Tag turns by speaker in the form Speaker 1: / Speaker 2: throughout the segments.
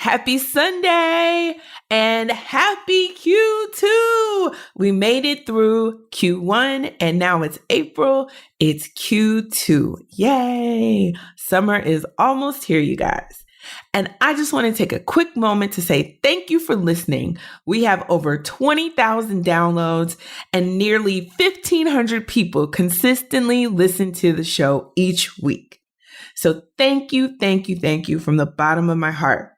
Speaker 1: Happy Sunday and happy Q2. We made it through Q1 and now it's April. It's Q2. Yay. Summer is almost here, you guys. And I just want to take a quick moment to say thank you for listening. We have over 20,000 downloads and nearly 1,500 people consistently listen to the show each week. So thank you from the bottom of my heart.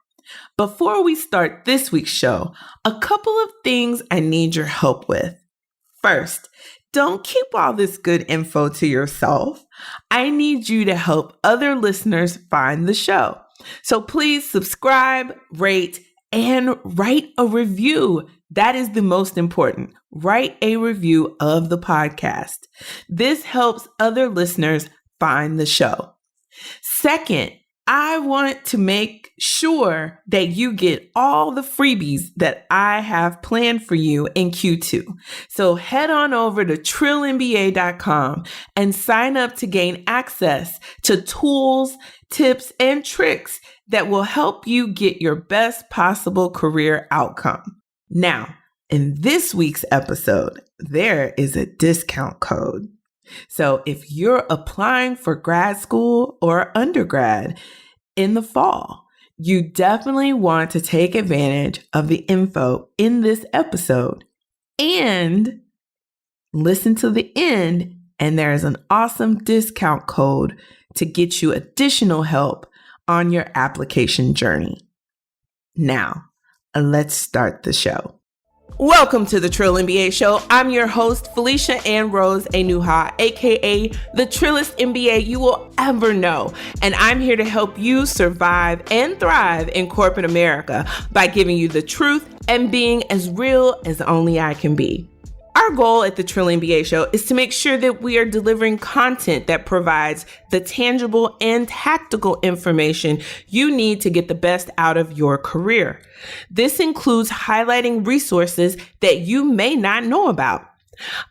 Speaker 1: Before we start this week's show, a couple of things I need your help with. First, don't keep all this good info to yourself. I need you to help other listeners find the show. So please subscribe, rate, and write a review. That is the most important. Write a review of the podcast. This helps other listeners find the show. Second, I want to make sure that you get all the freebies that I have planned for you in Q2. So head on over to trillinba.com and sign up to gain access to tools, tips, and tricks that will help you get your best possible career outcome. Now, in this week's episode, there is a discount code. So if you're applying for grad school or undergrad in the fall, you definitely want to take advantage of the info in this episode and listen to the end. And there is an awesome discount code to get you additional help on your application journey. Now, let's start the show. Welcome to the Trill MBA Show. I'm your host, Felicia Ann Rose Enuha, aka the Trillest MBA you will ever know. And I'm here to help you survive and thrive in corporate America by giving you the truth and being as real as only I can be. Our goal at the Trill MBA Show is to make sure that we are delivering content that provides the tangible and tactical information you need to get the best out of your career. This includes highlighting resources that you may not know about.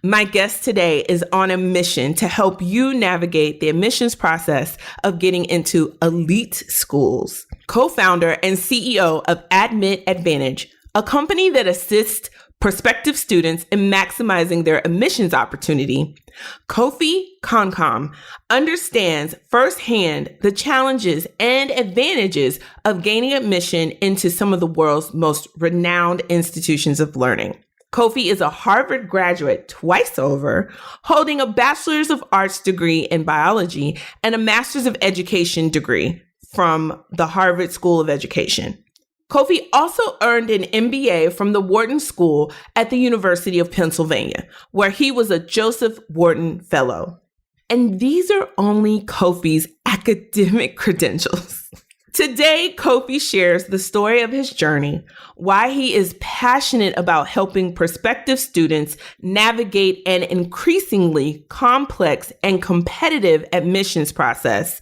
Speaker 1: My guest today is on a mission to help you navigate the admissions process of getting into elite schools. Co-founder and CEO of Admit Advantage, a company that assists prospective students in maximizing their admissions opportunity, Kofi Kankam understands firsthand the challenges and advantages of gaining admission into some of the world's most renowned institutions of learning. Kofi is a Harvard graduate twice over, holding a Bachelor's of Arts degree in biology and a Master's of Education degree from the Harvard School of Education. Kofi also earned an MBA from the Wharton School at the University of Pennsylvania, where he was a Joseph Wharton Fellow. And these are only Kofi's academic credentials. Today, Kofi shares the story of his journey, why he is passionate about helping prospective students navigate an increasingly complex and competitive admissions process,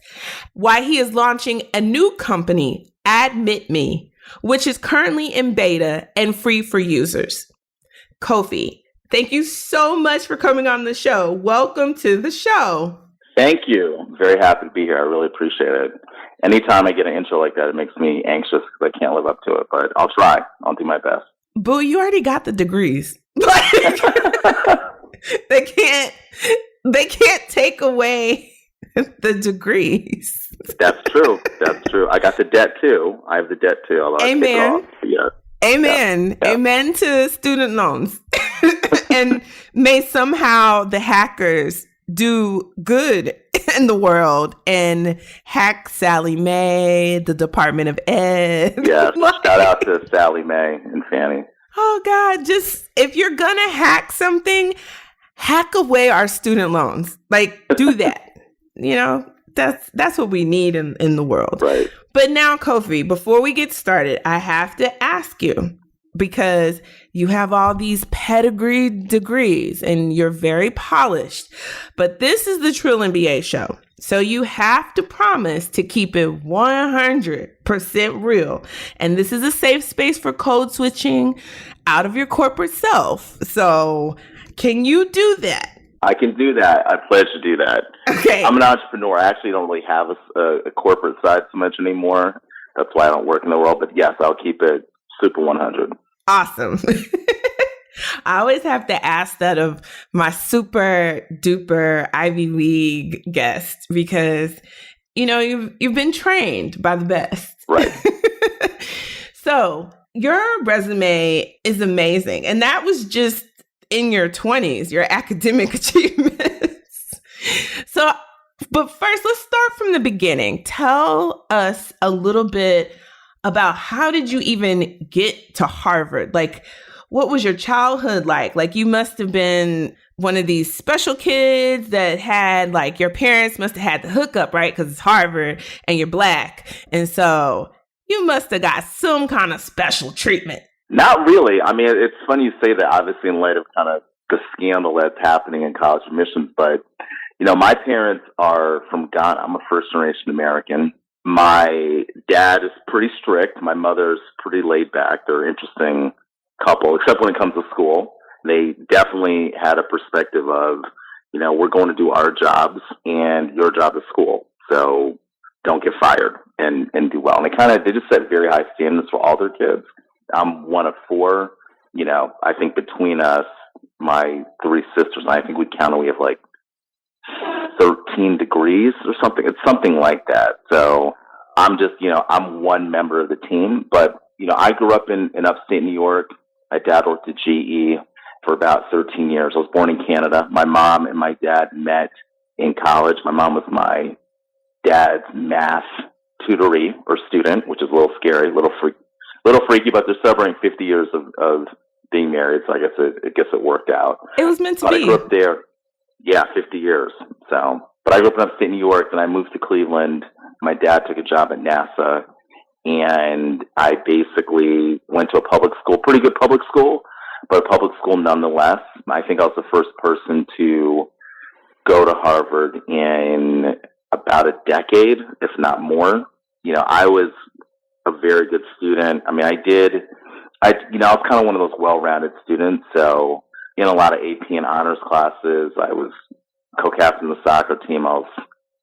Speaker 1: why he is launching a new company, Admit Me, which is currently in beta and free for users. Kofi, thank you so much for coming on the show. Welcome to the show.
Speaker 2: Thank you. I'm very happy to be here. I really appreciate it. Anytime I get an intro like that, it makes me anxious because I can't live up to it, but I'll try. I'll do my best.
Speaker 1: Boo, you already got the degrees. They can't take away the degrees.
Speaker 2: That's true. I got the debt too. I have the debt too.
Speaker 1: Amen.
Speaker 2: Yeah.
Speaker 1: Amen. Yeah. Amen to student loans. And may somehow the hackers do good in the world and hack Sally Mae, the Department of Ed.
Speaker 2: Yeah, shout out to Sally Mae and Fannie.
Speaker 1: Oh God, just if you're gonna hack something, hack away our student loans. Like, do that. You know, that's what we need in the world.
Speaker 2: Right.
Speaker 1: But now, Kofi, before we get started, I have to ask you, because you have all these pedigree degrees and you're very polished, but this is the Trill MBA Show. So you have to promise to keep it 100% real. And this is a safe space for code switching out of your corporate self. So can you do that?
Speaker 2: I can do that. I pledge to do that.
Speaker 1: Okay.
Speaker 2: I'm an entrepreneur. I actually don't really have a corporate side so much anymore. That's why I don't work in the world. But yes, I'll keep it super 100.
Speaker 1: Awesome. I always have to ask that of my super duper Ivy League guests because, you've been trained by the best.
Speaker 2: Right.
Speaker 1: So your resume is amazing. And that was just in your 20s, your academic achievements. So, but first, let's start from the beginning. Tell us a little bit about how did you even get to Harvard? Like, what was your childhood like? Like, you must have been one of these special kids that had, like, your parents must have had the hookup, right? Because it's Harvard and you're Black. And so you must have got some kind of special treatment.
Speaker 2: Not really. I mean, it's funny you say that, obviously, in light of kind of the scandal that's happening in college admissions. But, my parents are from Ghana. I'm a first-generation American. My dad is pretty strict. My mother's pretty laid back. They're an interesting couple, except when it comes to school. They definitely had a perspective of, we're going to do our jobs and your job is school. So don't get fired and do well. And they just set very high standards for all their kids. I'm one of four. I think between us, my three sisters and I think we counted, we have like 13 degrees or something. It's something like that. So I'm just, I'm one member of the team. But, I grew up in upstate New York. My dad worked at GE for about 13 years. I was born in Canada. My mom and my dad met in college. My mom was my dad's math tutoree or student, which is a little scary, little freaky, but they're celebrating 50 years of being married. So I guess it worked out.
Speaker 1: It was meant to be.
Speaker 2: I grew up there. Yeah, 50 years. So, but I grew up in upstate New York, and I moved to Cleveland. My dad took a job at NASA, and I basically went to a public school, pretty good public school, but a public school nonetheless. I think I was the first person to go to Harvard in about a decade, if not more. I was a very good student. I mean, I was kind of one of those well-rounded students. So in a lot of AP and honors classes, I was co-captain of the soccer team. I was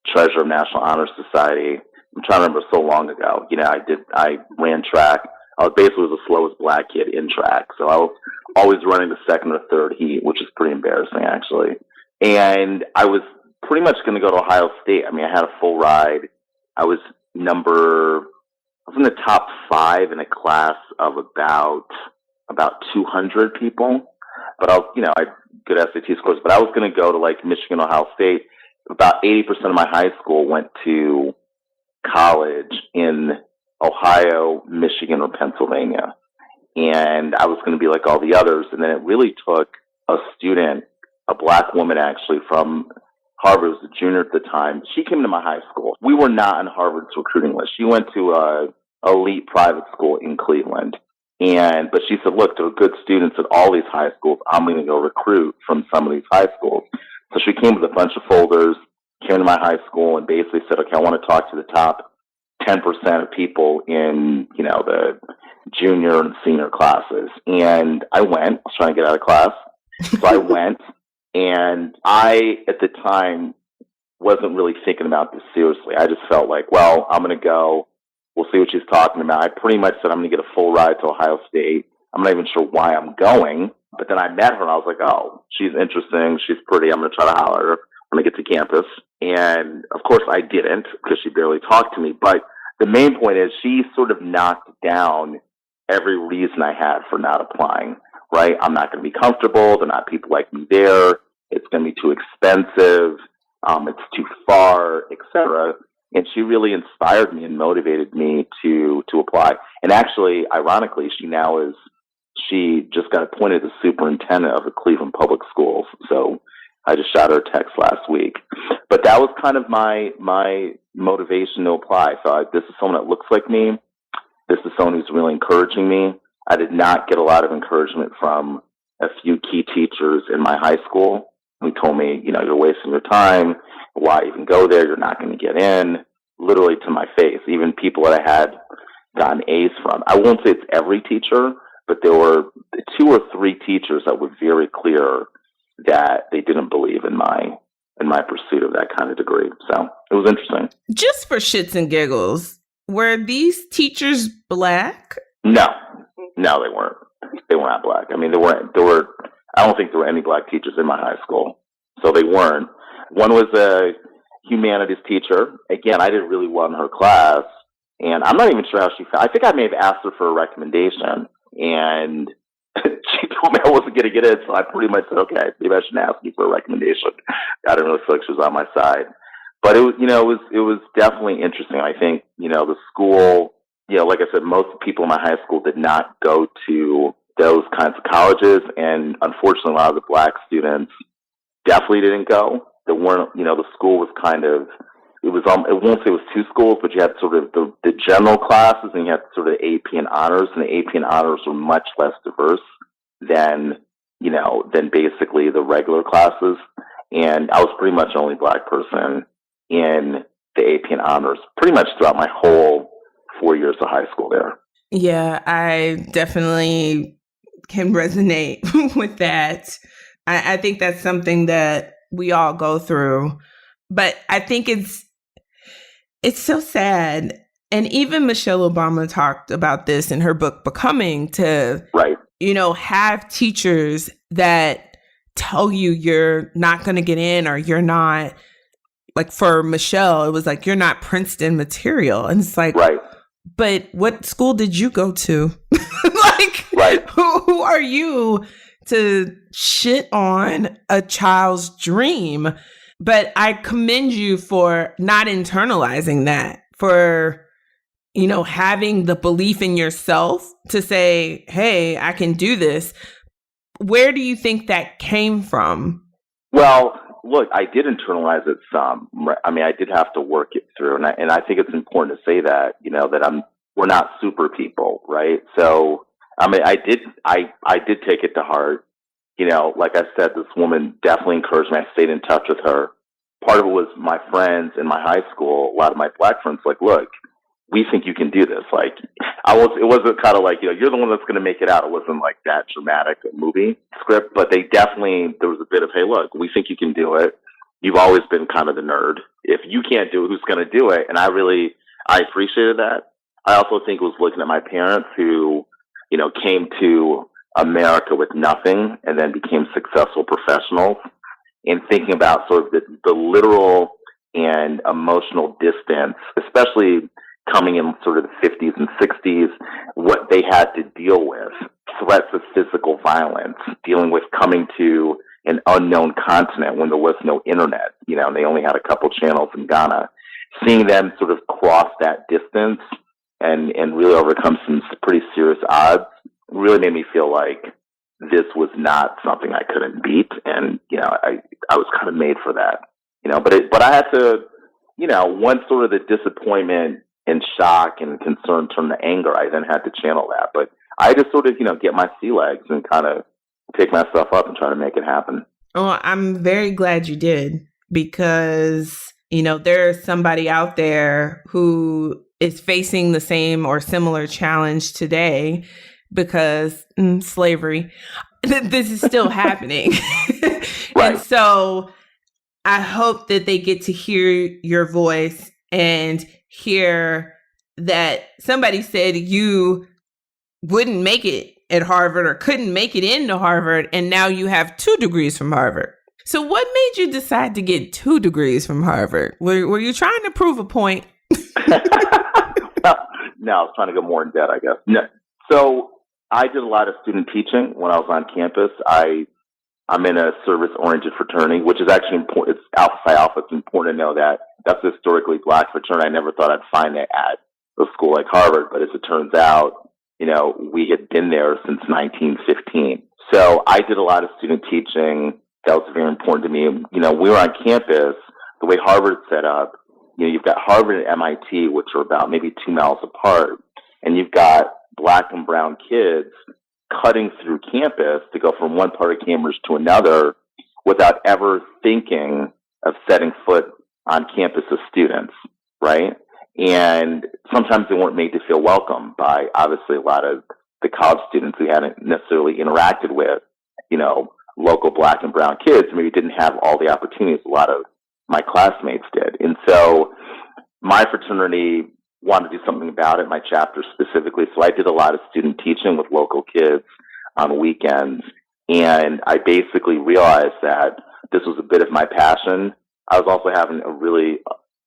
Speaker 2: treasurer of National Honor Society. I'm trying to remember, so long ago. I ran track. I was basically the slowest Black kid in track. So I was always running the second or third heat, which is pretty embarrassing, actually. And I was pretty much going to go to Ohio State. I mean, I had a full ride. I was in the top 5 in a class of about 200 people. But I had good SAT scores. But I was going to go to like Michigan, Ohio State. About 80% of my high school went to college in Ohio, Michigan, or Pennsylvania. And I was going to be like all the others. And then it really took a student, a Black woman actually from Harvard, was a junior at the time. She came to my high school. We were not on Harvard's recruiting list. She went to a elite private school in Cleveland. But she said, look, there are good students at all these high schools. I'm going to go recruit from some of these high schools. So she came with a bunch of folders, came to my high school, and basically said, okay, I want to talk to the top 10% of people in, the junior and senior classes. And I went. I was trying to get out of class. So I went. And I, at the time, wasn't really thinking about this seriously. I just felt like, well, I'm going to go. We'll see what she's talking about. I pretty much said I'm going to get a full ride to Ohio State. I'm not even sure why I'm going. But then I met her, and I was like, oh, she's interesting. She's pretty. I'm going to try to holler at her when I get to campus. And, of course, I didn't because she barely talked to me. But the main point is she sort of knocked down every reason I had for not applying, right? I'm not going to be comfortable. There are not people like me there. It's going to be too expensive. It's too far, etc. And she really inspired me and motivated me to apply. And actually, ironically, she just got appointed as superintendent of the Cleveland Public Schools. So I just shot her a text last week. But that was kind of my motivation to apply. So this is someone that looks like me. This is someone who's really encouraging me. I did not get a lot of encouragement from a few key teachers in my high school who told me, you're wasting your time. Why even go there? You're not going to get in. Literally to my face. Even people that I had gotten A's from. I won't say it's every teacher, but there were 2 or 3 teachers that were very clear that they didn't believe in my pursuit of that kind of degree. So it was interesting.
Speaker 1: Just for shits and giggles, Were these teachers Black?
Speaker 2: No, they weren't. They were not Black. I mean, I don't think there were any Black teachers in my high school. So they weren't. One was a humanities teacher. Again, I did really well in her class. And I'm not even sure how she found. I think I may have asked her for a recommendation. And she told me I wasn't going to get in. So I pretty much said, okay, maybe I shouldn't ask you for a recommendation. I didn't really feel like she was on my side. But it was definitely interesting. I think, the school, like I said, most people in my high school did not go to those kinds of colleges. And unfortunately, a lot of the Black students definitely didn't go. There weren't, the school was kind of, it won't say it was two schools, but you had sort of the general classes and you had sort of AP and honors, and the AP and honors were much less diverse than basically the regular classes. And I was pretty much the only Black person in the AP and honors pretty much throughout my whole 4 years of high school there.
Speaker 1: Yeah, I definitely can resonate with that. I think that's something that we all go through, but I think it's so sad. And even Michelle Obama talked about this in her book, Becoming, to,
Speaker 2: right.
Speaker 1: Have teachers that tell you you're not going to get in, or you're not, like for Michelle, it was like, you're not Princeton material. And it's like,
Speaker 2: right.
Speaker 1: But what school did you go to? Like,
Speaker 2: right.
Speaker 1: Who are you to shit on a child's dream? But I commend you for not internalizing that, for, having the belief in yourself to say, hey, I can do this. Where do you think that came from?
Speaker 2: Well, look, I did internalize it some. I mean, I did have to work it through. And I think it's important to say that, that we're not super people, right? So, I mean, I did take it to heart. Like I said, this woman definitely encouraged me. I stayed in touch with her. Part of it was my friends in my high school, a lot of my Black friends, like, look, we think you can do this. Like, it wasn't kind of like, you're the one that's going to make it out. It wasn't like that dramatic a movie script, but there was a bit of, hey, look, we think you can do it. You've always been kind of the nerd. If you can't do it, who's going to do it? And I appreciated that. I also think it was looking at my parents who, came to America with nothing and then became successful professionals, and thinking about sort of the literal and emotional distance, especially coming in sort of the 50s and 60s, what they had to deal with, threats of physical violence, dealing with coming to an unknown continent when there was no internet, and they only had a couple channels in Ghana. Seeing them sort of cross that distance and really overcome some pretty serious odds really made me feel like this was not something I couldn't beat. And, I was kind of made for that, but I had to, once sort of the disappointment and shock and concern turned to anger, I then had to channel that. But I just sort of, get my sea legs and kind of pick myself up and try to make it happen.
Speaker 1: Oh, I'm very glad you did, because, there's somebody out there who is facing the same or similar challenge today because slavery, this is still happening.
Speaker 2: Right.
Speaker 1: And so I hope that they get to hear your voice and hear that somebody said you wouldn't make it at Harvard or couldn't make it into Harvard, and now you have 2 degrees from Harvard. So what made you decide to get 2 degrees from Harvard? Were you trying to prove a point?
Speaker 2: No, I was trying to go more in debt, I guess. No. So I did a lot of student teaching when I was on campus. I'm in a service-oriented fraternity, which is actually important. It's Alpha Psi Alpha. It's important to know that that's a historically Black fraternity. I never thought I'd find it at a school like Harvard, but as it turns out, we had been there since 1915. So I did a lot of student teaching. That was very important to me. We were on campus. The way Harvard's set up, you've got Harvard and MIT, which are about maybe 2 miles apart, and you've got Black and brown kids cutting through campus to go from one part of Cambridge to another without ever thinking of setting foot on campus as students, right? And sometimes they weren't made to feel welcome by obviously a lot of the college students who hadn't necessarily interacted with, local Black and brown kids, maybe didn't have all the opportunities a lot of my classmates did. And so my fraternity wanted to do something about it, my chapter specifically. So I did a lot of student teaching with local kids on weekends. And I basically realized that this was a bit of my passion. I was also having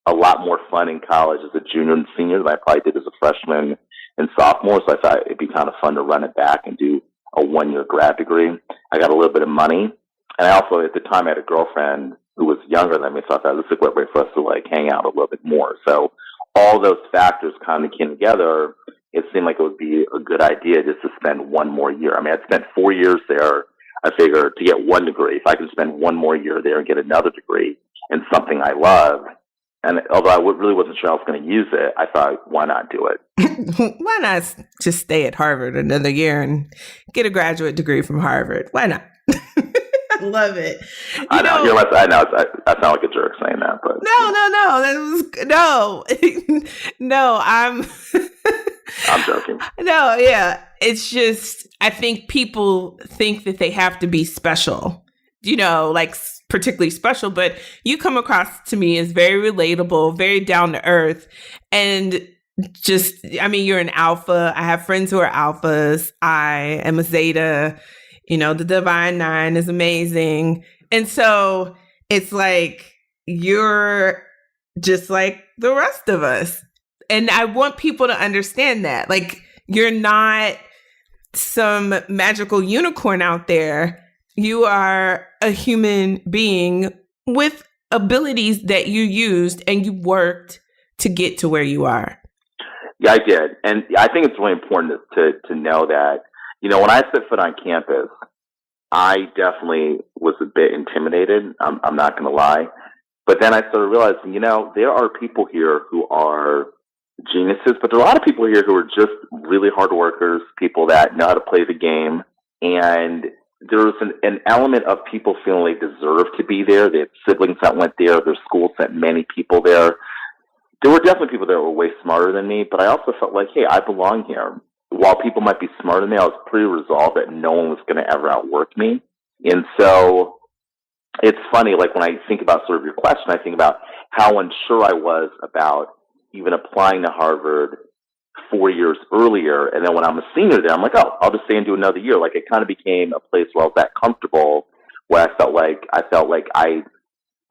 Speaker 2: a lot more fun in college as a junior and senior than I probably did as a freshman and sophomore. So I thought it'd be kind of fun to run it back and do a 1-year grad degree. I got a little bit of money. And I also, at the time, I had a girlfriend who was younger than me. So I thought this was a great way for us to like hang out a little bit more. So all those factors kind of came together. It seemed like it would be a good idea just to spend 1 more year. I mean, I'd spent 4 years there. I figured to get 1 degree, if I can spend 1 more year there and get another degree in something I love, and although I really wasn't sure I was going to use it, I thought, why not do it?
Speaker 1: Why not just stay at Harvard another year and get a graduate degree from Harvard? Why not? I love it.
Speaker 2: I know. I sound like a jerk saying that, but
Speaker 1: no. I'm
Speaker 2: joking.
Speaker 1: No, yeah. It's just, I think people think that they have to be special, like particularly special, but you come across to me as very relatable, very down to earth. And just, I mean, you're an alpha. I have friends who are alphas. I am a zeta. The Divine Nine is amazing. And so it's like, you're just like the rest of us. And I want people to understand that. Like, you're not some magical unicorn out there. You are a human being with abilities that you used and you worked to get to where you are.
Speaker 2: Yeah, I did. And I think it's really important to know that, when I set foot on campus, I definitely was a bit intimidated. I'm not going to lie. But then I started realizing, there are people here who are geniuses, but there are a lot of people here who are just really hard workers, people that know how to play the game. And there was an element of people feeling they deserved to be there. They had siblings that went there. Their school sent many people there. There were definitely people that were way smarter than me, but I also felt like, hey, I belong here. While people might be smarter than me, I was pretty resolved that no one was going to ever outwork me. And so it's funny, like when I think about sort of your question, I think about how unsure I was about even applying to Harvard 4 years earlier. And then when I'm a senior there, I'm like, oh, I'll just stay and do another year. Like, it kind of became a place where I was that comfortable, where I felt like I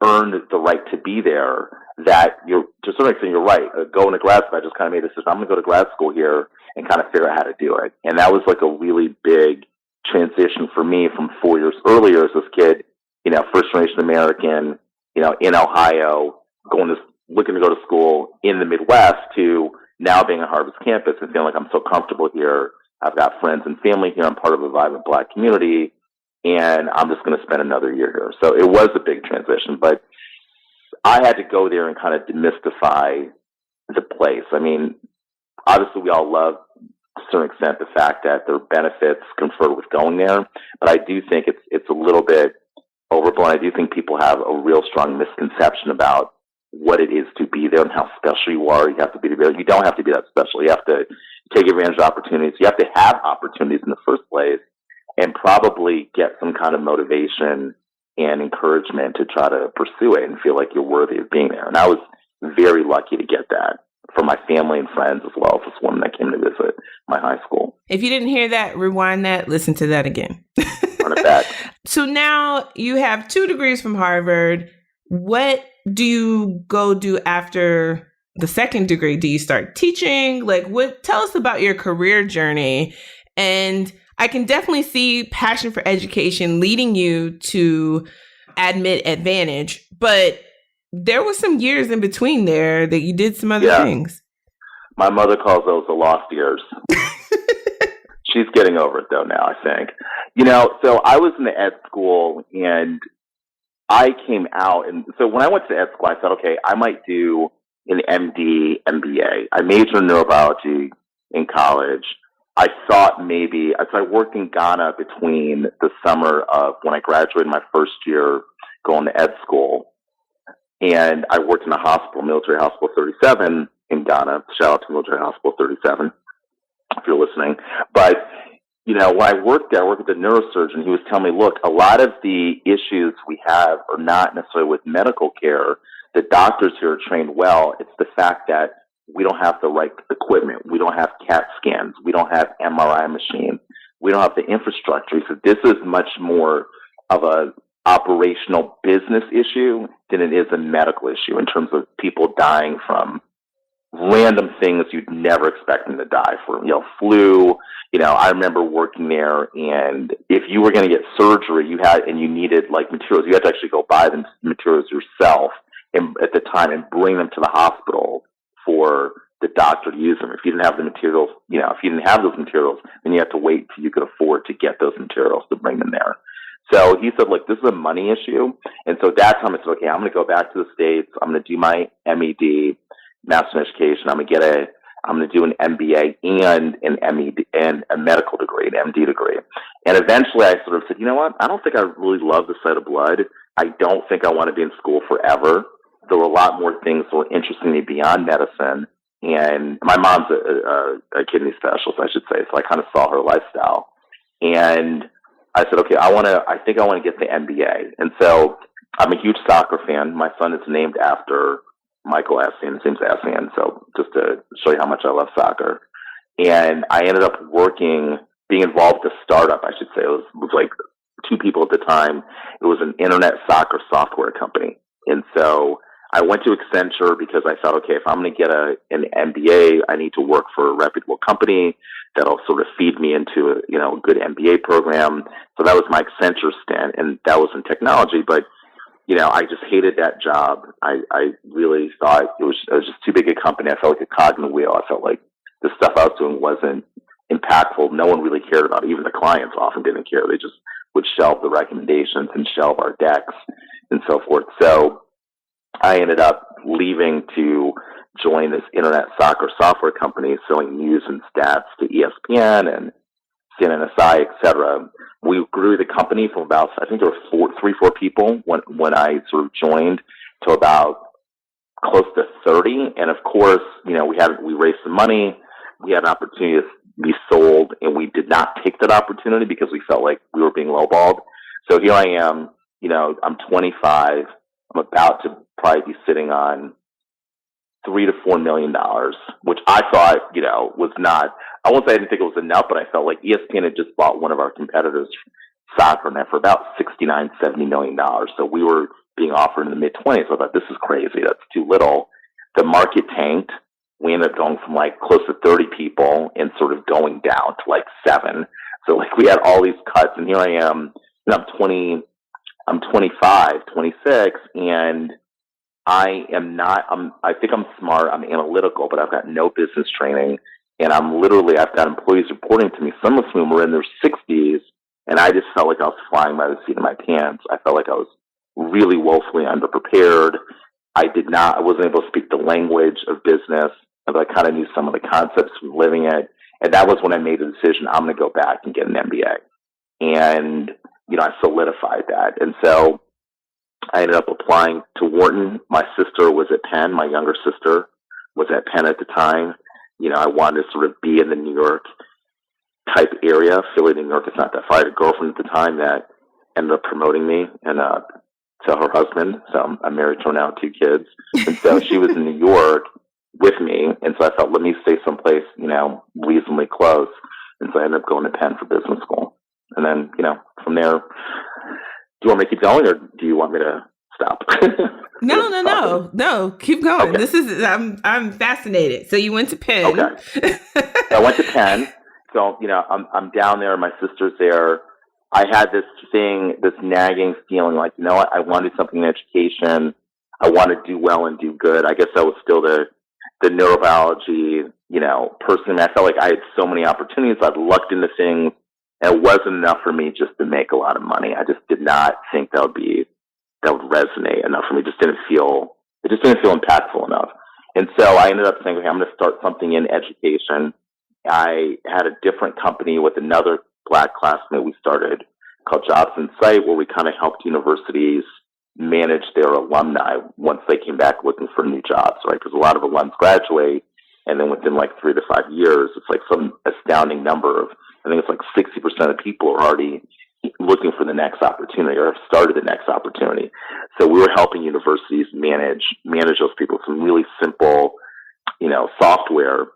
Speaker 2: earned the right to be there. That to a certain extent, you're right. Going to grad school, I just kind of made a decision. I'm going to go to grad school here and kind of figure out how to do it. And that was like a really big transition for me from 4 years earlier as this kid, first generation American, in Ohio, looking to go to school in the Midwest, to now being on Harvard's campus and feeling like I'm so comfortable here. I've got friends and family here. I'm part of a vibrant Black community, and I'm just going to spend another year here. So it was a big transition, but I had to go there and kind of demystify the place. I mean, obviously we all love, to a certain extent, the fact that there are benefits conferred with going there, but I do think it's a little bit overblown. I do think people have a real strong misconception about what it is to be there and how special you are. You have to be there. You don't have to be that special. You have to take advantage of opportunities. You have to have opportunities in the first place, and probably get some kind of motivation and encouragement to try to pursue it and feel like you're worthy of being there. And I was very lucky to get that from my family and friends, as well as this woman that came to visit my high school.
Speaker 1: If you didn't hear that, rewind that, listen to that again.
Speaker 2: Run it back.
Speaker 1: So now you have 2 degrees from Harvard. What do you go do after the second degree? Do you start teaching? Tell us about your career journey. And I can definitely see passion for education leading you to Admit Advantage, but there were some years in between there that you did some other things.
Speaker 2: My mother calls those the lost years. She's getting over it though now, I think. So I was in the ed school and I came out, and so when I went to ed school, I thought, okay, I might do an MD, MBA. I majored in neurobiology in college. I thought maybe, so I worked in Ghana between the summer of when I graduated my first year going to ed school, and I worked in a hospital, Military Hospital 37 in Ghana. Shout out to Military Hospital 37 if you're listening. But when I worked there, I worked with a neurosurgeon. He was telling me, look, a lot of the issues we have are not necessarily with medical care. The doctors here are trained well. It's the fact that we don't have the right equipment. We don't have CAT scans. We don't have MRI machines. We don't have the infrastructure. So this is much more of a operational business issue than it is a medical issue in terms of people dying from random things you'd never expect them to die from, flu. I remember working there, and if you were going to get surgery, you needed like materials, you had to actually go buy the materials yourself at the time and bring them to the hospital for the doctor to use them. If you didn't have the materials, if you didn't have those materials, then you have to wait till you could afford to get those materials to bring them there. So he said, look, this is a money issue. And so at that time I said, okay, I'm going to go back to the States. I'm going to do my MED, Master in Education. I'm going to do an MBA and an MED and a medical degree, an MD degree. And eventually I sort of said, you know what? I don't think I really love the sight of blood. I don't think I want to be in school forever. There were a lot more things that were interesting me beyond medicine. And my mom's a kidney specialist, I should say. So I kind of saw her lifestyle. And I said, okay, I think I want to get the MBA. And so I'm a huge soccer fan. My son is named after Michael Essien. His name's Essien. So just to show you how much I love soccer. And I ended up being involved with a startup, I should say. It was like two people at the time. It was an internet soccer software company. And so I went to Accenture because I thought, okay, if I'm going to get an MBA, I need to work for a reputable company that'll sort of feed me into a good MBA program. So that was my Accenture stint, and that was in technology. But I just hated that job. I really thought it was just too big a company. I felt like a cog in the wheel. I felt like the stuff I was doing wasn't impactful. No one really cared about it. Even the clients often didn't care. They just would shelve the recommendations and shelve our decks and so forth. So I ended up leaving to join this internet soccer software company selling news and stats to ESPN and CNNSI, et cetera. We grew the company from about, I think there were 4 people when I sort of joined, to about close to 30. And of course, we raised some money. We had an opportunity to be sold, and we did not take that opportunity because we felt like we were being lowballed. So here I am, I'm 25. I'm about to probably be sitting on $3 to $4 million, which I thought, was not, I won't say I didn't think it was enough, but I felt like ESPN had just bought one of our competitors, SoccerNet, for about $69, $70 million. So we were being offered in the mid-20s. I thought, this is crazy. That's too little. The market tanked. We ended up going from like close to 30 people and sort of going down to like 7. So like we had all these cuts, and here I am, I'm 25, 26, and I think I'm smart, I'm analytical, but I've got no business training, and I've got employees reporting to me, some of whom are in their 60s, and I just felt like I was flying by the seat of my pants. I felt like I was really woefully underprepared. I wasn't able to speak the language of business, but I kind of knew some of the concepts from living it, and that was when I made the decision, I'm going to go back and get an MBA. And I solidified that. And so I ended up applying to Wharton. My sister was at Penn. My younger sister was at Penn at the time. I wanted to sort of be in the New York type area. Philly, New York is not that far. I had a girlfriend at the time that ended up promoting me and to her husband. So I'm married to her now, 2 kids. And so she was in New York with me. And so I thought, let me stay someplace, reasonably close. And so I ended up going to Penn for business school. And then, from there, do you want me to keep going, or do you want me to stop?
Speaker 1: No, keep going.
Speaker 2: Okay.
Speaker 1: This is, I'm fascinated. So you went to Penn.
Speaker 2: Okay. So I went to Penn. So, I'm down there. My sister's there. I had this nagging feeling like, I want to do something in education. I want to do well and do good. I guess I was still the neurobiology, person. I felt like I had so many opportunities. I'd lucked into things. And it wasn't enough for me just to make a lot of money. I just did not think that would resonate enough for me. It just didn't feel impactful enough. And so I ended up saying, okay, I'm going to start something in education. I had a different company with another Black classmate we started called Jobs Insight, where we kind of helped universities manage their alumni once they came back looking for new jobs, right? Because a lot of alums graduate, and then within like 3 to 5 years, it's like some astounding number of, I think it's like 60% of people are already looking for the next opportunity or have started the next opportunity. So we were helping universities manage those people with some really simple software.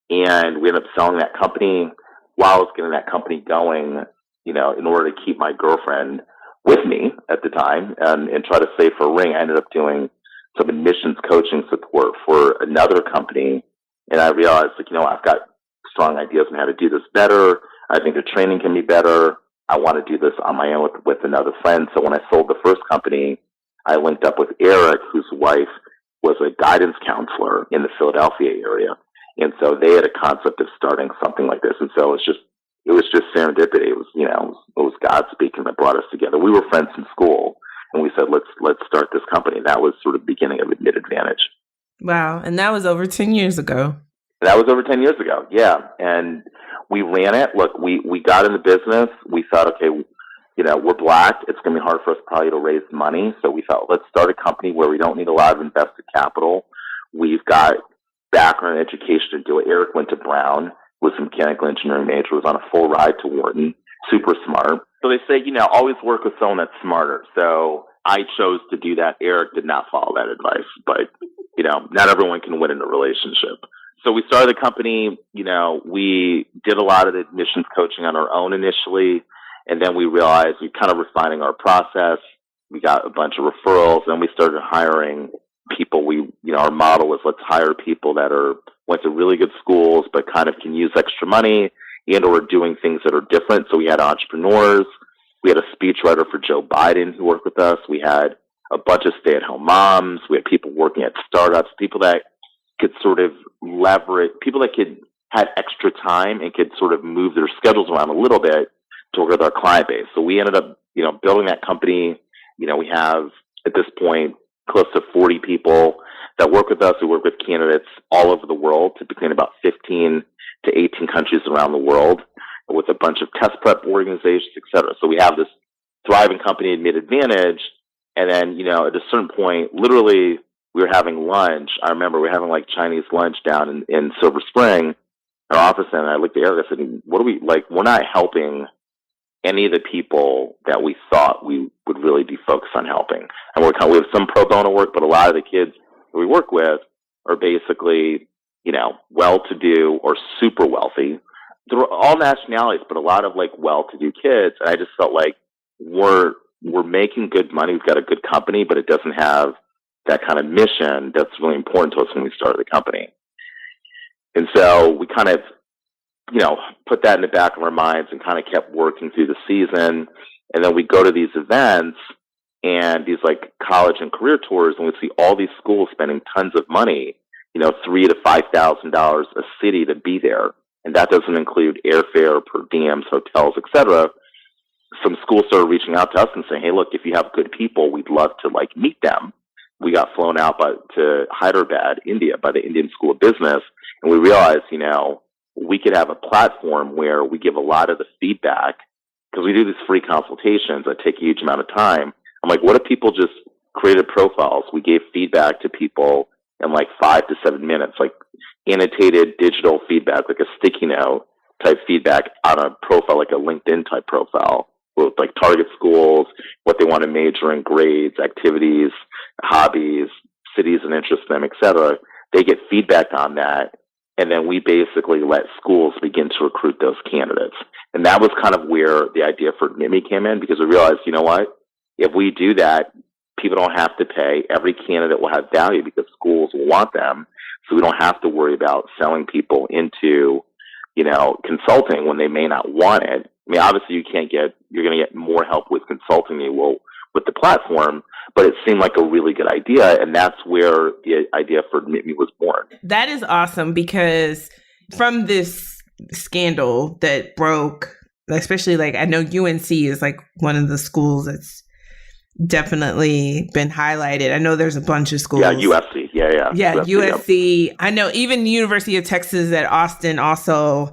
Speaker 2: And we ended up selling that company. While I was getting that company going, in order to keep my girlfriend with me at the time and try to save for a ring, I ended up doing some admissions coaching support for another company. And I realized, I've got strong ideas on how to do this better. I think the training can be better. I want to do this on my own with another friend. So when I sold the first company, I linked up with Eric, whose wife was a guidance counselor in the Philadelphia area. And so they had a concept of starting something like this. And so it was just serendipity. It was God speaking that brought us together. We were friends in school, and we said, let's start this company. That was sort of the beginning of Admit Advantage.
Speaker 1: Wow. And that was over 10 years ago.
Speaker 2: That was over 10 years ago. Yeah. And we ran it. Look, we got in the business. We thought, okay, we're Black. It's going to be hard for us probably to raise money. So we thought, let's start a company where we don't need a lot of invested capital. We've got background in education to do it. Eric went to Brown, was a mechanical engineering major, was on a full ride to Wharton, super smart. So they say, always work with someone that's smarter. So I chose to do that. Eric did not follow that advice, but, not everyone can win in a relationship. So we started the company, we did a lot of the admissions coaching on our own initially. And then we realized we kind of refining our process. We got a bunch of referrals, and we started hiring people. Our model was let's hire people that went to really good schools, but kind of can use extra money and or doing things that are different. So we had entrepreneurs. We had a speechwriter for Joe Biden who worked with us. We had a bunch of stay-at-home moms. We had people working at startups, people that could sort of leverage, people that had extra time and could sort of move their schedules around a little bit to work with our client base. So we ended up, building that company. We have at this point close to 40 people that work with us. We work with candidates all over the world, typically in about 15 to 18 countries around the world, with a bunch of test prep organizations, et cetera. So we have this thriving company, Admit Advantage. And then, at a certain point, literally, we were having lunch. I remember we were having like Chinese lunch down in Silver Spring, our office, and I looked at Eric and I said, what are we, like, we're not helping any of the people that we thought we would really be focused on helping. And we have some pro bono work, but a lot of the kids that we work with are basically, well-to-do or super wealthy. They're all nationalities, but a lot of like well-to-do kids. And I just felt like we're making good money. We've got a good company, but it doesn't have that kind of mission that's really important to us when we started the company. And so we kind of, put that in the back of our minds and kind of kept working through the season. And then we go to these events and these like college and career tours, and we see all these schools spending tons of money, $3,000 to $5,000 a city to be there. And that doesn't include airfare, per diems, hotels, etc. Some schools started reaching out to us and saying, hey, look, if you have good people, we'd love to like meet them. We got flown out to Hyderabad, India, by the Indian School of Business. And we realized, we could have a platform where we give a lot of the feedback, because we do these free consultations that take a huge amount of time. I'm like, what if people just created profiles? We gave feedback to people in like 5 to 7 minutes, like annotated digital feedback, like a sticky note type feedback on a profile, like a LinkedIn type profile, with like target schools, what they want to major in, grades, activities, hobbies, cities and interest in them, etc. They get feedback on that. And then we basically let schools begin to recruit those candidates. And that was kind of where the idea for MIMI came in, because we realized, if we do that, people don't have to pay. Every candidate will have value because schools will want them. So we don't have to worry about selling people into, consulting when they may not want it. I mean, obviously you're going to get more help with consulting than you will with the platform, but it seemed like a really good idea. And that's where the idea for MIMI was born.
Speaker 1: That is awesome, because from this scandal that broke, especially like, I know UNC is like one of the schools that's definitely been highlighted. I know there's a bunch of schools.
Speaker 2: Yeah, USC. Yeah,
Speaker 1: USC. Yep. I know even the University of Texas at Austin also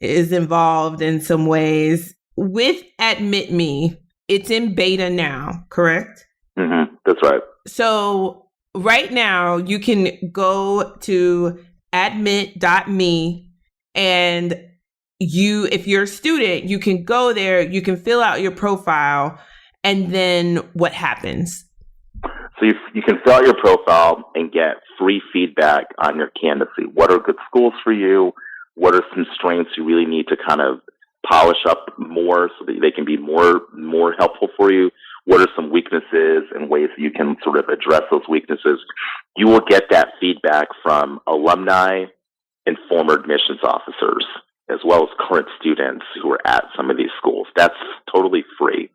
Speaker 1: is involved in some ways. With Admit Me, it's in beta now, correct?
Speaker 2: Mm-hmm. That's right.
Speaker 1: So right now you can go to admit.me, and if you're a student, you can go there, you can fill out your profile, and then what happens?
Speaker 2: So you can fill out your profile and get free feedback on your candidacy. What are good schools for you? What are some strengths you really need to kind of polish up more so that they can be more helpful for you? What are some weaknesses and ways that you can sort of address those weaknesses? You will get that feedback from alumni and former admissions officers, as well as current students who are at some of these schools. That's totally free,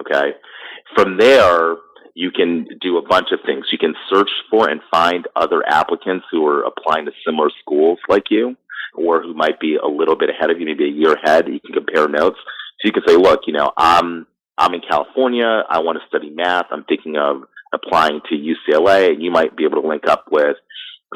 Speaker 2: okay? From there, you can do a bunch of things. You can search for and find other applicants who are applying to similar schools like you, or who might be a little bit ahead of you, maybe a year ahead. You can compare notes. So you can say, look, I'm in California. I want to study math. I'm thinking of applying to UCLA. And you might be able to link up with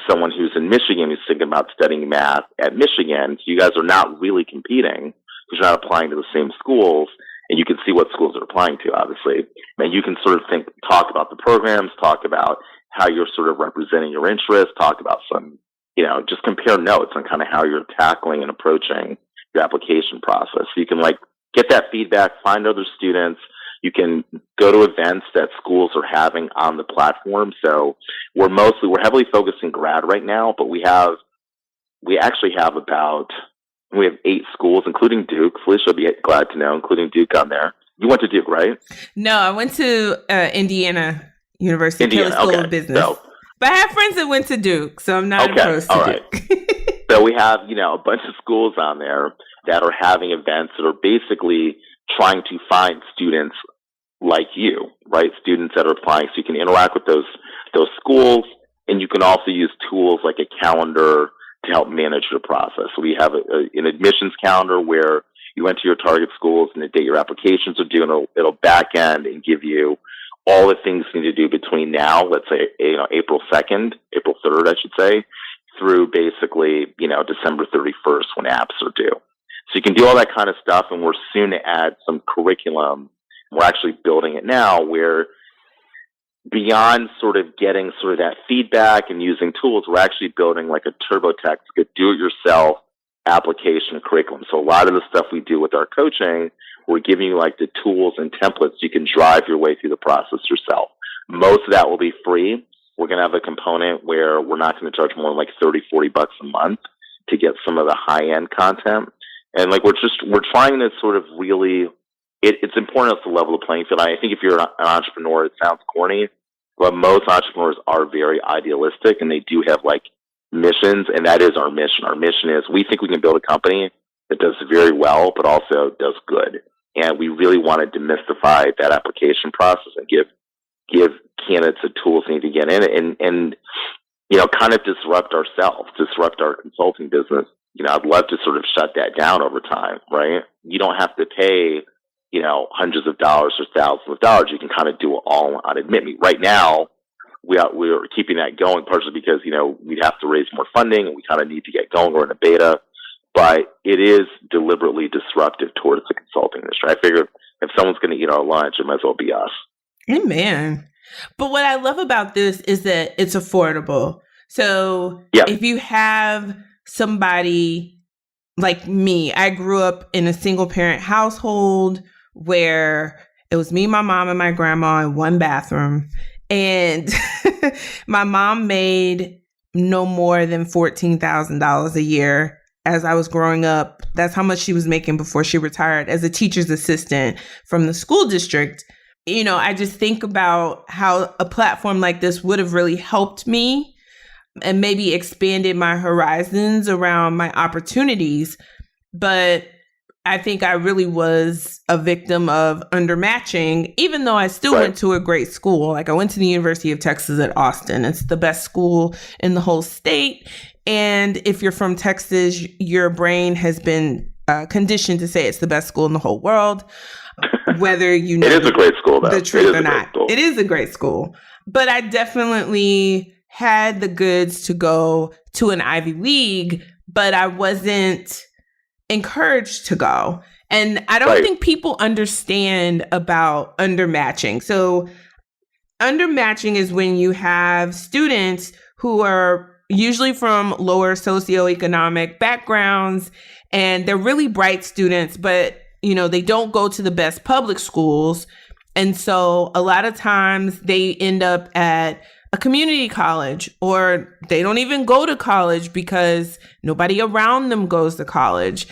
Speaker 2: someone who's in Michigan who's thinking about studying math at Michigan. So you guys are not really competing because you're not applying to the same schools. And you can see what schools are applying to, obviously. And you can sort of talk about the programs, talk about how you're sort of representing your interests, talk about some, just compare notes on kind of how you're tackling and approaching your application process. So you can get that feedback, find other students. You can go to events that schools are having on the platform. So we're heavily focused in grad right now, but we actually have 8 schools, including Duke. Felicia will be glad to know, including Duke on there. You went to Duke, right?
Speaker 1: No, I went to Indiana University, Kelley School of Business. So, but I have friends that went to Duke, so I'm not opposed to Duke.
Speaker 2: So we have, a bunch of schools on there that are having events that are basically trying to find students like you, right? Students that are applying, so you can interact with those schools, and you can also use tools like a calendar to help manage your process. So we have an admissions calendar where you enter your target schools and the date your applications are due, and it'll back end and give you all the things you need to do between now, let's say, April 3rd, I should say, through basically, December 31st when apps are due. So you can do all that kind of stuff, and we're soon to add some curriculum. We're actually building it now where beyond sort of getting sort of that feedback and using tools, we're actually building like a TurboTax, a do-it-yourself application curriculum. So a lot of the stuff we do with our coaching, we're giving you like the tools and templates you can drive your way through the process yourself. Most of that will be free. We're going to have a component where we're not going to charge more than like $30-40 a month to get some of the high-end content. And like we're trying to sort of really, it's important to level the playing field. I think if you're an entrepreneur, it sounds corny, but most entrepreneurs are very idealistic, and they do have like missions, and that is our mission. Our mission is we think we can build a company that does very well, but also does good. And we really want to demystify that application process and give candidates the tools they need to get in and kind of disrupt our consulting business. I'd love to sort of shut that down over time, right? You don't have to pay, hundreds of dollars or thousands of dollars. You can kind of do it all on AdmitMe. Right now, we're keeping that going partially because, we'd have to raise more funding and we kind of need to get going. We're in a beta, but it is deliberately disruptive towards the consulting industry. I figured if someone's going to eat our lunch, it might as well be us.
Speaker 1: Amen. But what I love about this is that it's affordable. So if you have somebody like me, I grew up in a single parent household where it was me, my mom, and my grandma in one bathroom. And my mom made no more than $14,000 a year as I was growing up. That's how much she was making before she retired as a teacher's assistant from the school district. I just think about how a platform like this would have really helped me and maybe expanded my horizons around my opportunities. But I think I really was a victim of undermatching, even though I still went to a great school. Like I went to the University of Texas at Austin. It's the best school in the whole state. And if you're from Texas, your brain has been conditioned to say it's the best school in the whole world, whether you know
Speaker 2: it is a great school, though.
Speaker 1: The truth or not. It is a great school. But I definitely had the goods to go to an Ivy League, but I wasn't encouraged to go. And I don't think people understand about undermatching. So undermatching is when you have students who are usually from lower socioeconomic backgrounds, and they're really bright students, but they don't go to the best public schools. And so a lot of times they end up at a community college, or they don't even go to college because nobody around them goes to college.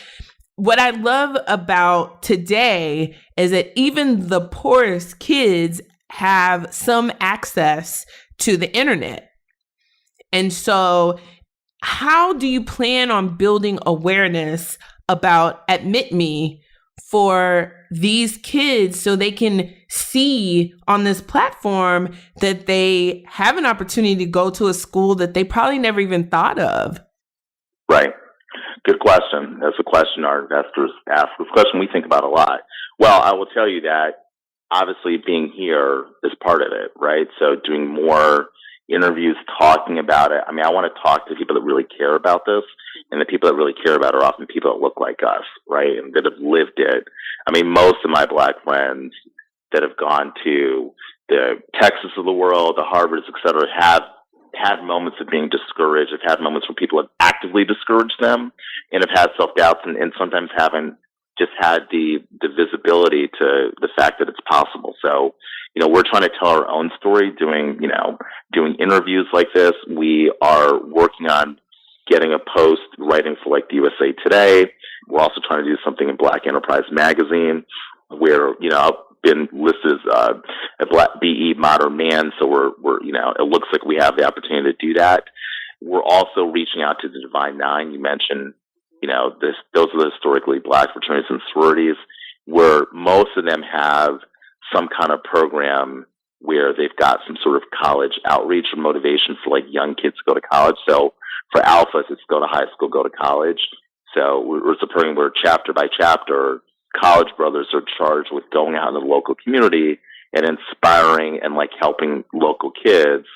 Speaker 1: What I love about today is that even the poorest kids have some access to the internet. And so how do you plan on building awareness about Admit Me for these kids so they can see on this platform that they have an opportunity to go to a school that they probably never even thought of?
Speaker 2: Right. Good question. That's a question our investors ask. It's a question we think about a lot. Well, I will tell you that obviously being here is part of it, right? So doing more interviews, talking about it. I mean, I want to talk to people that really care about this, and the people that really care about it are often people that look like us, right? And that have lived it. I mean, most of my Black friends that have gone to the Texas of the world, the Harvards, et cetera, have had moments of being discouraged, have had moments where people have actively discouraged them and have had self-doubts, and sometimes haven't just had the visibility to the fact that it's possible. So, we're trying to tell our own story, doing interviews like this. We are working on getting a post writing for like the USA Today. We're also trying to do something in Black Enterprise magazine where, I've been listed as a Black BE modern man. So we're it looks like we have the opportunity to do that. We're also reaching out to the Divine Nine. You mentioned, those are the historically Black fraternities and sororities, where most of them have some kind of program where they've got some sort of college outreach or motivation for like young kids to go to college. So for alphas, it's go to high school, go to college. So we're supporting where chapter by chapter, college brothers are charged with going out in the local community and inspiring and like helping local kids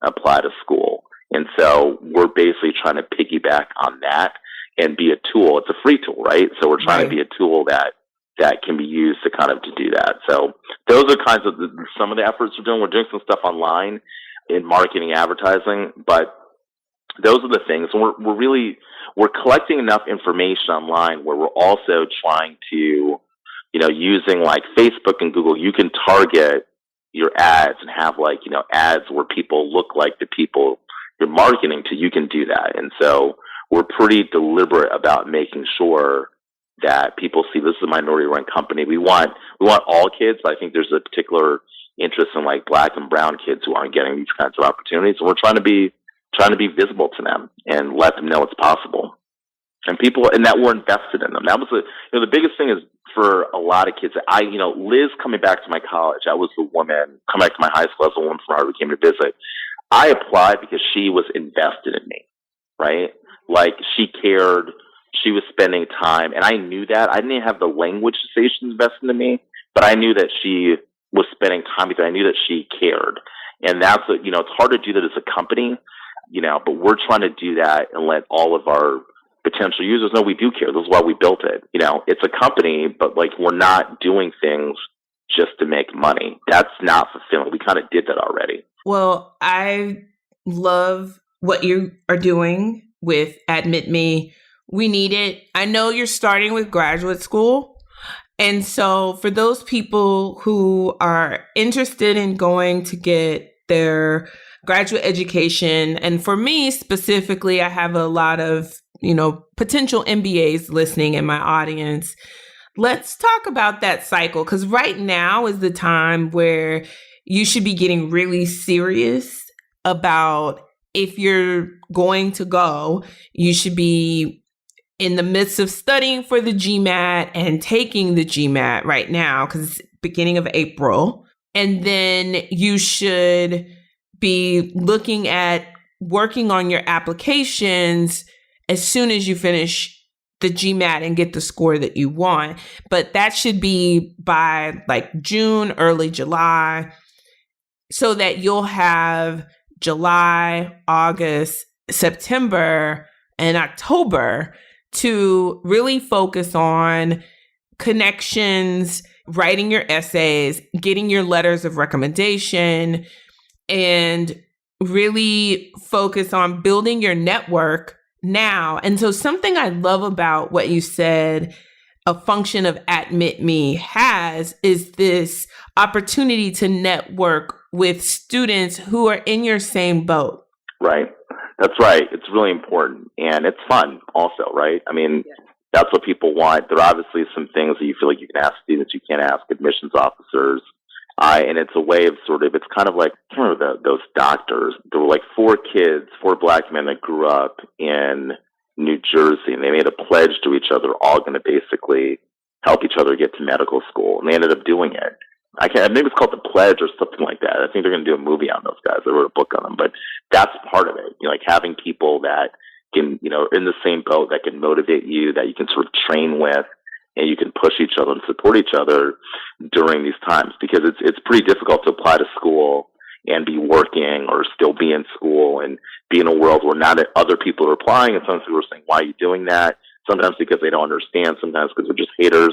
Speaker 2: apply to school. And so we're basically trying to piggyback on that and be a tool. It's a free tool, right? So we're trying to be a tool that can be used to kind of to do that. So those are kinds of some of the efforts we're doing. We're doing some stuff online in marketing, advertising, but those are the things. And we're collecting enough information online where we're also trying to, using like Facebook and Google, you can target your ads and have like, ads where people look like the people you're marketing to. You can do that. And so we're pretty deliberate about making sure that people see this is a minority-run company. We want all kids, but I think there's a particular interest in like Black and brown kids who aren't getting these kinds of opportunities. And we're trying to be visible to them and let them know it's possible. And that we're invested in them. That was the biggest thing is for a lot of kids. Liz coming back to my college, I was the woman coming back to my high school as a woman from Harvard came to visit. I applied because she was invested in me, right? Like she cared. She was spending time, and I knew that. I didn't have the language to say she's invested in me, but I knew that she was spending time because I knew that she cared. And that's it's hard to do that as a company, but we're trying to do that and let all of our potential users know we do care. This is why we built it. It's a company, but like we're not doing things just to make money. That's not fulfilling. We kind of did that already.
Speaker 1: Well, I love what you are doing with Admit Me. We need it. I know you're starting with graduate school. And so for those people who are interested in going to get their graduate education, and for me specifically, I have a lot of, potential MBAs listening in my audience. Let's talk about that cycle, because right now is the time where you should be getting really serious about if you're going to go. You should be in the midst of studying for the GMAT and taking the GMAT right now because it's beginning of April. And then you should be looking at working on your applications as soon as you finish the GMAT and get the score that you want. But that should be by like June, early July, so that you'll have July, August, September, and October to really focus on connections, writing your essays, getting your letters of recommendation, and really focus on building your network now. And so something I love about what you said, a function of Admit Me has has is this opportunity to network with students who are in your same boat.
Speaker 2: Right. That's right. It's really important. And it's fun also, right? I mean, that's what people want. There are obviously some things that you feel like you can ask students you can't ask admissions officers. And it's a way of it's kind of like, I remember those doctors. There were like four black men that grew up in New Jersey, and they made a pledge to each other, all going to basically help each other get to medical school. And they ended up doing it. Maybe it's called The Pledge or something like that. I think they're going to do a movie on those guys. I wrote a book on them, but that's part of it. Like having people that can, in the same boat, that can motivate you, that you can sort of train with, and you can push each other and support each other during these times, because it's pretty difficult to apply to school and be working or still be in school and be in a world where not other people are applying. And sometimes people are saying, why are you doing that? Sometimes because they don't understand, sometimes because they're just haters.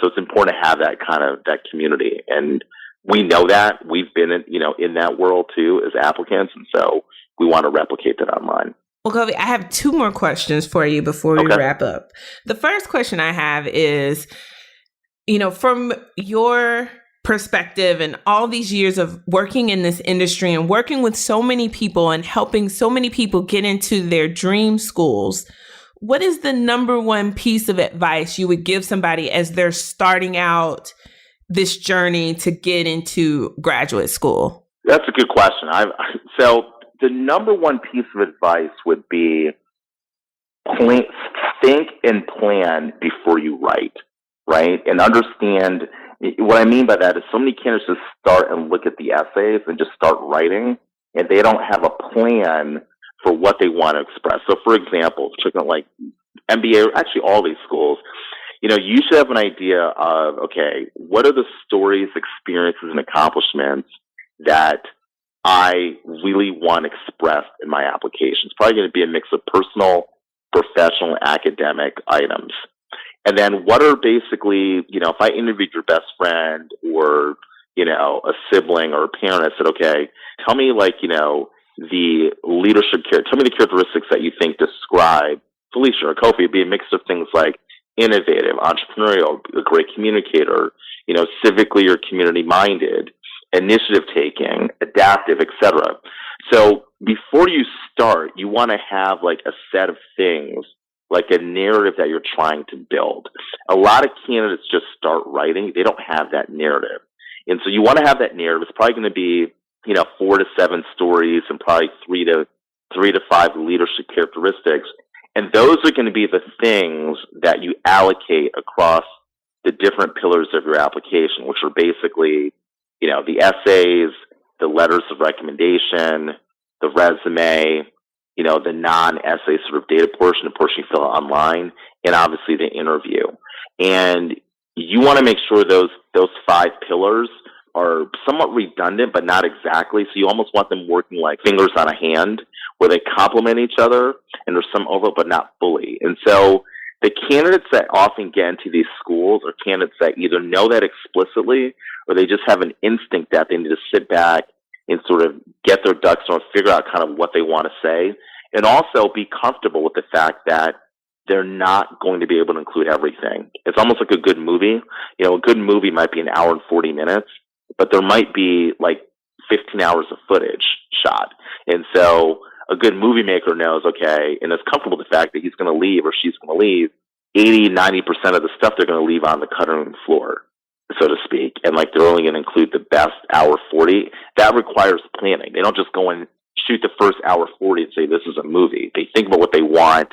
Speaker 2: So it's important to have that community. And we know that. We've been in that world too as applicants. And so we want to replicate that online.
Speaker 1: Well, Kofi, I have two more questions for you before we wrap up. The first question I have is, from your perspective and all these years of working in this industry and working with so many people and helping so many people get into their dream schools, what is the number one piece of advice you would give somebody as they're starting out this journey to get into graduate school?
Speaker 2: That's a good question. So the number one piece of advice would be think and plan before you write, right? And understand what I mean by that is so many candidates just start and look at the essays and just start writing, and they don't have a plan for what they want to express. So, for example, checking out like MBA, or actually all these schools, you should have an idea of, okay, what are the stories, experiences, and accomplishments that I really want expressed in my application? It's probably going to be a mix of personal, professional, academic items. And then what are basically, if I interviewed your best friend or, a sibling or a parent, I said, okay, tell me the leadership tell me the characteristics that you think describe Felicia or Kofi. It'd be a mix of things like innovative, entrepreneurial, a great communicator, civically or community minded, initiative taking, adaptive, etc. So before you start, you want to have like a set of things, like a narrative that you're trying to build. A lot of candidates just start writing. They don't have that narrative. And so you want to have that narrative. It's probably going to be, 4 to 7 stories and probably 3 to 5 leadership characteristics. And those are going to be the things that you allocate across the different pillars of your application, which are basically, the essays, the letters of recommendation, the resume, the non-essay sort of data portion, the portion you fill out online, and obviously the interview. And you want to make sure those 5 pillars are somewhat redundant, but not exactly. So you almost want them working like fingers on a hand, where they complement each other and there's some overlap, but not fully. And so the candidates that often get into these schools are candidates that either know that explicitly, or they just have an instinct that they need to sit back and sort of get their ducks in a row, figure out kind of what they want to say, and also be comfortable with the fact that they're not going to be able to include everything. It's almost like a good movie. A good movie might be an hour and 40 minutes, but there might be like 15 hours of footage shot. And so a good movie maker knows, okay, and is comfortable with the fact that he's going to leave or she's going to leave 80-90% of the stuff they're going to leave on the cutting room floor, so to speak. And like they're only going to include the best hour 40. That requires planning. They don't just go and shoot the first hour 40 and say, this is a movie. They think about what they want.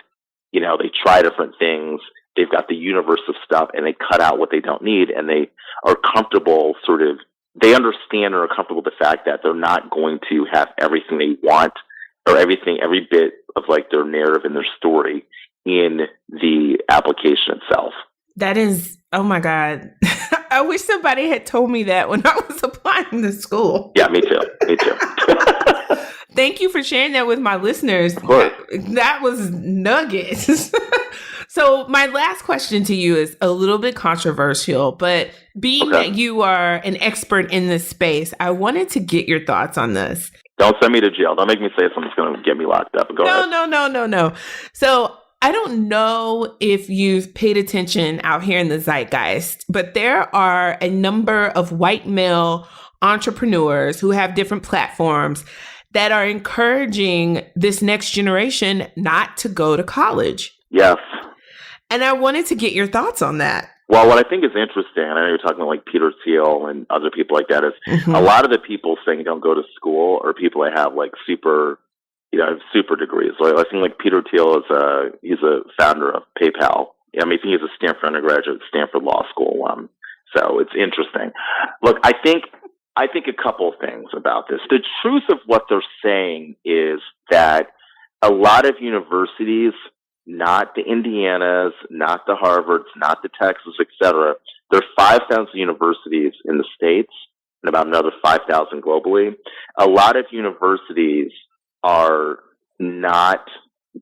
Speaker 2: They try different things. They've got the universe of stuff, and they cut out what they don't need, and they are comfortable they understand or are comfortable with the fact that they're not going to have everything they want or every bit of like their narrative and their story in the application itself.
Speaker 1: That is, oh my God. I wish somebody had told me that when I was applying to school.
Speaker 2: Yeah, me too.
Speaker 1: Thank you for sharing that with my listeners.
Speaker 2: Of course.
Speaker 1: That was nuggets. So my last question to you is a little bit controversial, but being that you are an expert in this space, I wanted to get your thoughts on this.
Speaker 2: Don't send me to jail. Don't make me say something's going to get me locked up. Go ahead.
Speaker 1: No. So I don't know if you've paid attention out here in the zeitgeist, but there are a number of white male entrepreneurs who have different platforms that are encouraging this next generation not to go to college.
Speaker 2: Yes.
Speaker 1: And I wanted to get your thoughts on that.
Speaker 2: Well, what I think is interesting, and I know you're talking about like Peter Thiel and other people like that, is a lot of the people saying don't go to school are people that have like super degrees. So I think like Peter Thiel he's a founder of PayPal. I mean, I think he's a Stanford undergraduate, Stanford Law School alum. So it's interesting. Look, I think a couple of things about this. The truth of what they're saying is that a lot of universities, not the Indianas, not the Harvards, not the Texas, et cetera, there are 5,000 universities in the States and about another 5,000 globally. A lot of universities are not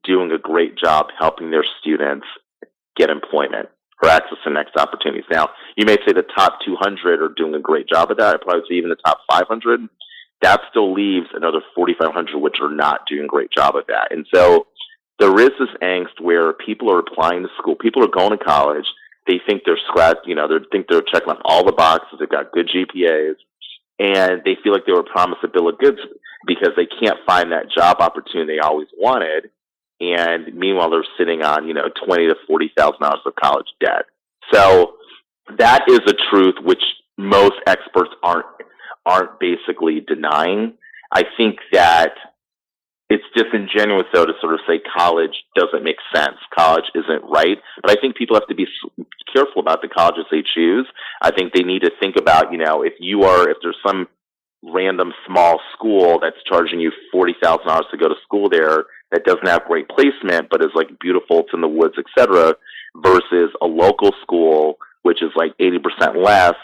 Speaker 2: doing a great job helping their students get employment or access to next opportunities. Now, you may say the top 200 are doing a great job of that. I'd probably say even the top 500. That still leaves another 4,500 which are not doing a great job of that. And so there is this angst where people are applying to school. People are going to college. They think they're they're checking off all the boxes. They've got good GPAs. And they feel like they were promised a bill of goods because they can't find that job opportunity they always wanted. And meanwhile, they're sitting on, $20,000 to $40,000 of college debt. So that is a truth which most experts aren't basically denying. I think that it's disingenuous, though, to sort of say college doesn't make sense. College isn't right. But I think people have to be careful about the colleges they choose. I think they need to think about, if there's some random small school that's charging you $40,000 to go to school there that doesn't have great placement but is like beautiful, it's in the woods, etc., versus a local school which is like 80% less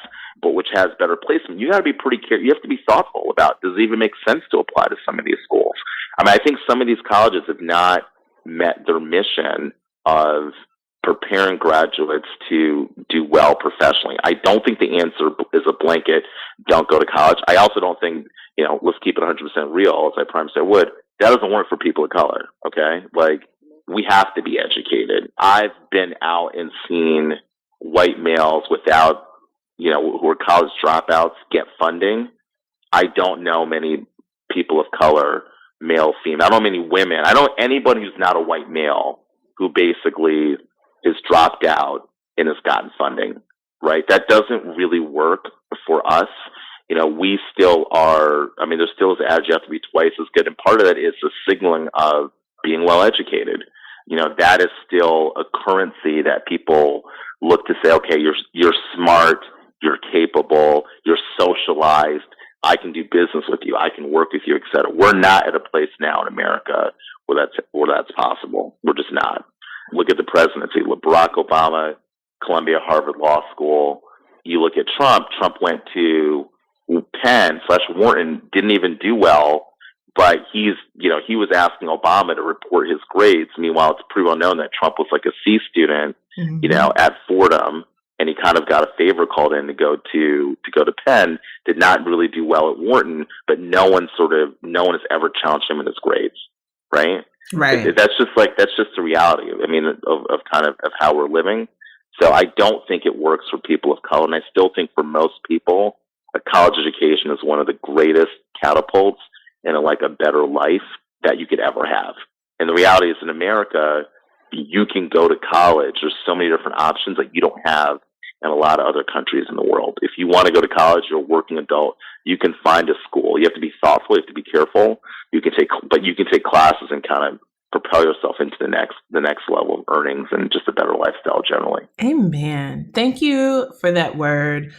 Speaker 2: but which has better placement. You got to be pretty careful. You have to be thoughtful about, does it even make sense to apply to some of these schools? I mean, I think some of these colleges have not met their mission of preparing graduates to do well professionally. I don't think the answer is a blanket, don't go to college. I also don't think, let's keep it 100% real, as I promised I would. That doesn't work for people of color, okay? Like, we have to be educated. I've been out and seen white males without, who are college dropouts get funding. I don't know many people of color, male, female. I don't know many women. I don't know anybody who's not a white male who basically is dropped out and has gotten funding, right? That doesn't really work for us. We still are, there still is adage, you have to be twice as good. And part of that is the signaling of being well educated. That is still a currency that people look to say, okay, you're smart, you're capable, you're socialized, I can do business with you, I can work with you, et cetera. We're not at a place now in America where that's possible. We're just not. Look at the presidency. Barack Obama, Columbia, Harvard Law School. You look at Trump. Trump went to Penn/Wharton, didn't even do well, but he was asking Obama to report his grades. Meanwhile, it's pretty well known that Trump was like a C student, at Fordham, and he kind of got a favor called in to go to Penn. Did not really do well at Wharton, but no one has ever challenged him in his grades, right?
Speaker 1: Right.
Speaker 2: That's just the reality. Of kind of how we're living. So I don't think it works for people of color, and I still think for most people, a college education is one of the greatest catapults in a better life that you could ever have. And the reality is, in America, you can go to college. There's so many different options that you don't have in a lot of other countries in the world. If you want to go to college, you're a working adult, you can find a school. You have to be thoughtful. You have to be careful. You can take classes and kind of propel yourself into the next level of earnings and just a better lifestyle generally.
Speaker 1: Amen. Thank you for that word.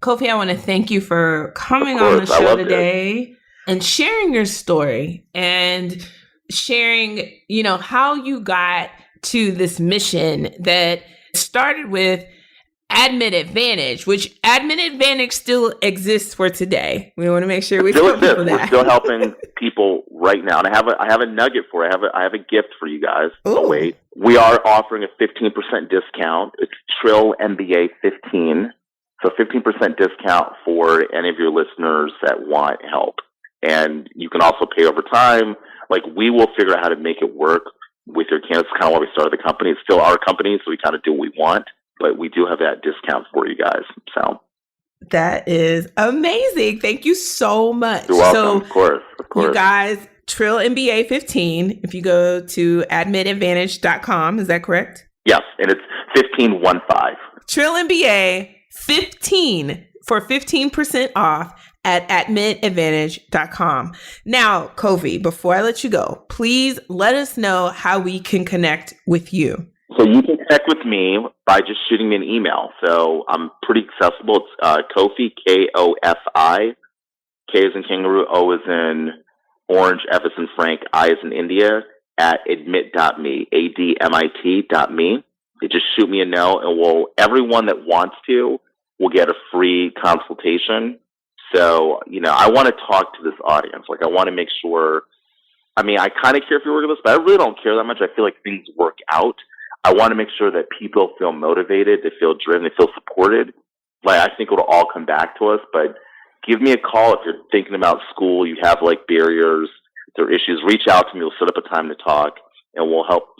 Speaker 1: Kofi, I want to thank you for coming on the show today and sharing your story and sharing, how you got to this mission that started with Admit Advantage, which Admit Advantage still exists for today. We want to make sure we tell people that.
Speaker 2: We're still helping people right now. And I have a nugget for you. I have a gift for you guys.
Speaker 1: Ooh.
Speaker 2: Oh, wait. We are offering a 15% discount. It's Trill MBA 15. So 15% discount for any of your listeners that want help. And you can also pay over time. We will figure out how to make it work. with your candidates. Kind of why we started the company. It's still our company, so we kind of do what we want, but we do have that discount for you guys. So
Speaker 1: that is amazing. Thank you so much.
Speaker 2: You're welcome.
Speaker 1: So,
Speaker 2: of course.
Speaker 1: you guys, Trill MBA 15, if you go to admitadvantage.com, is that correct?
Speaker 2: Yes, and it's 1515.
Speaker 1: Trill MBA 15 for 15% off at admitadvantage.com. Now, Kofi, before I let you go, please let us know how we can connect with you.
Speaker 2: So you can connect with me by just shooting me an email. So I'm pretty accessible. It's Kofi, Kofi, K as in kangaroo, O as in orange, F as in Frank, I as in India, at admit.me, ADMIT.me. You just shoot me a note, and everyone that wants to will get a free consultation. So, I want to talk to this audience. Like, I want to make sure, I kind of care if you work with this, but I really don't care that much. I feel like things work out. I want to make sure that people feel motivated, they feel driven, they feel supported. Like, I think it'll all come back to us, but give me a call if you're thinking about school, you have barriers, if there are issues, reach out to me. We'll set up a time to talk, and we'll help,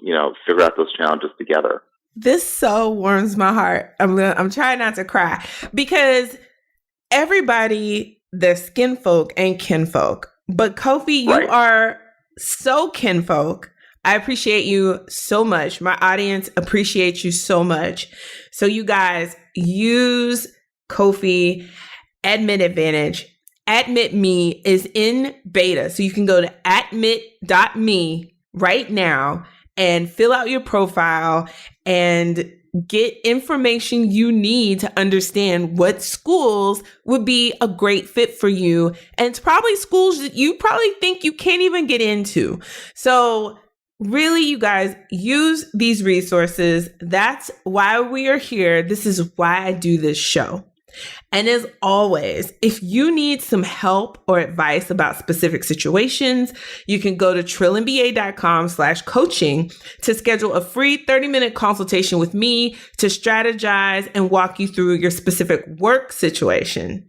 Speaker 2: figure out those challenges together.
Speaker 1: This so warms my heart. I'm trying not to cry, because everybody, they're skin folk and kinfolk. But Kofi, you are so kinfolk. I appreciate you so much. My audience appreciates you so much. So you guys, use Kofi Admit Advantage. Admit Me is in beta. So you can go to admit.me right now and fill out your profile and get information you need to understand what schools would be a great fit for you. And it's probably schools that you probably think you can't even get into. So really, you guys, use these resources. That's why we are here. This is why I do this show. And as always, if you need some help or advice about specific situations, you can go to trillinba.com/coaching to schedule a free 30-minute consultation with me to strategize and walk you through your specific work situation.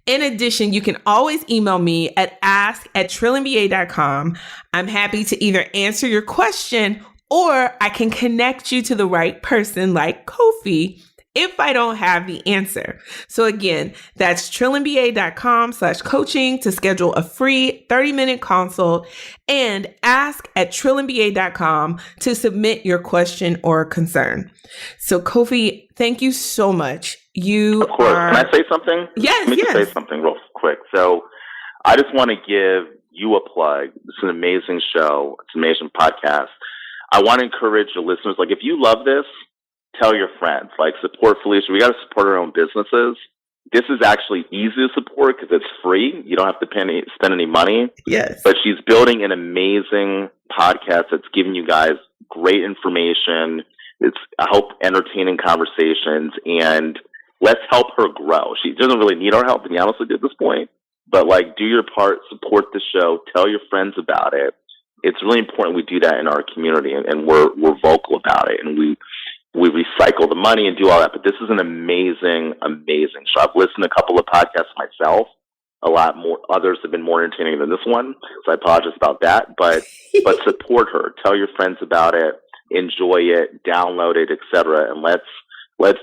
Speaker 1: In addition, you can always email me at ask@trillinba.com. I'm happy to either answer your question or I can connect you to the right person like Kofi if I don't have the answer. So again, that's trillinba.com/coaching to schedule a free 30-minute consult, and ask@trillinba.com to submit your question or concern. So Kofi, thank you so much.
Speaker 2: Of course. Can I say something?
Speaker 1: Yes,
Speaker 2: Let me just say something real quick. So I just want to give you a plug. It's an amazing show. It's an amazing podcast. I want to encourage the listeners, if you love this, tell your friends, support Felicia. We got to support our own businesses. This is actually easy to support because it's free. You don't have to spend any money.
Speaker 1: Yes.
Speaker 2: But she's building an amazing podcast that's giving you guys great information. It's, I hope, entertaining conversations, and let's help her grow. She doesn't really need our help, to be honest with you, at this point. But do your part, support the show, tell your friends about it. It's really important we do that in our community, and we're vocal about it, and we recycle the money and do all that. But this is an amazing, amazing show. I've listened to a couple of podcasts myself. A lot more, others have been more entertaining than this one, so I apologize about that. But support her, tell your friends about it, enjoy it, download it, etc. And let's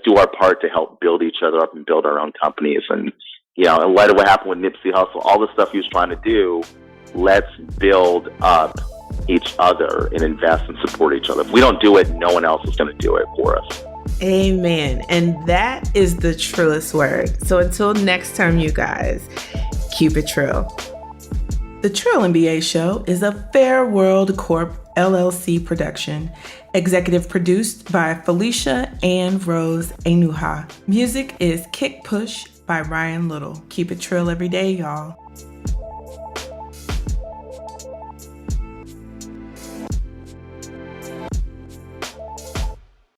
Speaker 2: do our part to help build each other up and build our own companies. And in light of what happened with Nipsey Hussle, all the stuff he was trying to do, let's build up each other and invest and support each other. If we don't do it, no one else is going to do it for us.
Speaker 1: Amen. And that is the trillest word. So until next time, you guys, keep it trill. The Trill MBA Show is a Fair World Corp LLC production, executive produced by Felicia and Rose Enuha. Music is Kick Push by Ryan Little. Keep it trill every day, y'all.